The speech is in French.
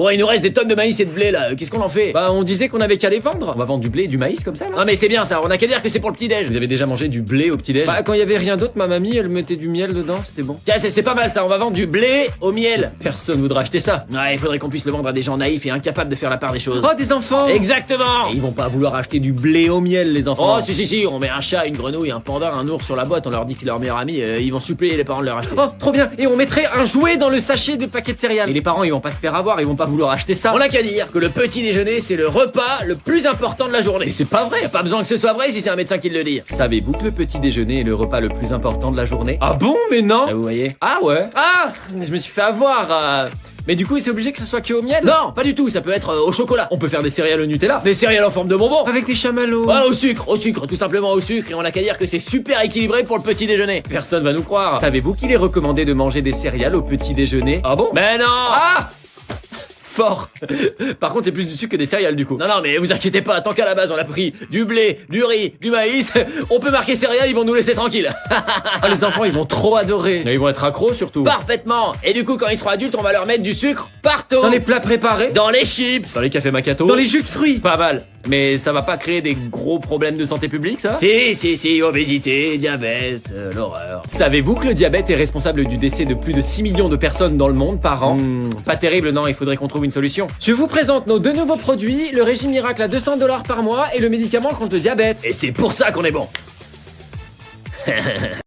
Bon, il nous reste des tonnes de maïs et de blé là, qu'est-ce qu'on en fait? Bah on disait qu'on avait qu'à les vendre. On va vendre du blé et du maïs comme ça là. Non mais c'est bien ça, on a qu'à dire que c'est pour le petit-déj. Vous avez déjà mangé du blé au petit-déj? Bah quand il y avait rien d'autre, ma mamie elle mettait du miel dedans, c'était bon. Tiens, c'est pas mal ça, on va vendre du blé au miel. Personne voudra acheter ça. Ouais, il faudrait qu'on puisse le vendre à des gens naïfs et incapables de faire la part des choses. Oh des enfants! Exactement. Et ils vont pas vouloir acheter du blé au miel les enfants. Oh si, on met un chat, une grenouille, un panda, un ours sur la boîte, on leur dit que c'est leur meilleur ami, ils vont suppléer les parents de leur acheter. Oh trop bien! Et on mettrait un jouet dans le sachet de paquet de céréales. Et les parents ils vont pas se faire avoir, ils vont pas vouloir acheter ça. On n'a qu'à dire que le petit déjeuner c'est le repas le plus important de la journée. Mais c'est pas vrai! Y a pas besoin que ce soit vrai si c'est un médecin qui le dit. Savez-vous que le petit déjeuner est le repas le plus important de la journée? Ah bon? Mais non! Ah, vous voyez? Ah ouais? Ah! Je me suis fait avoir. Mais du coup, c'est obligé que ce soit que au miel? Non, pas du tout, ça peut être au chocolat. On peut faire des céréales au Nutella. Des céréales en forme de bonbons. Avec des chamallows. Ouais, au sucre, tout simplement au sucre. Et on a qu'à dire que c'est super équilibré pour le petit déjeuner. Personne va nous croire. Savez-vous qu'il est recommandé de manger des céréales au petit déjeuner? Ah bon? Mais non! Ah! Fort. Par contre, c'est plus du sucre que des céréales du coup. Non, mais vous inquiétez pas, tant qu'à la base on a pris du blé, du riz, du maïs, on peut marquer céréales, ils vont nous laisser tranquilles. Ah, les enfants, ils vont trop adorer. Et ils vont être accros surtout. Parfaitement. Et du coup, quand ils seront adultes, on va leur mettre du sucre partout. Dans les plats préparés. Dans les chips. Dans les cafés macchiato. Dans les jus de fruits. Pas mal. Mais ça va pas créer des gros problèmes de santé publique, ça? Si, obésité, diabète, l'horreur. Savez-vous que le diabète est responsable du décès de plus de 6 millions de personnes dans le monde par an? Pas terrible, non, il faudrait qu'on trouve une solution. Je vous présente nos deux nouveaux produits, le régime miracle à 200 $ par mois et le médicament contre le diabète. Et c'est pour ça qu'on est bon.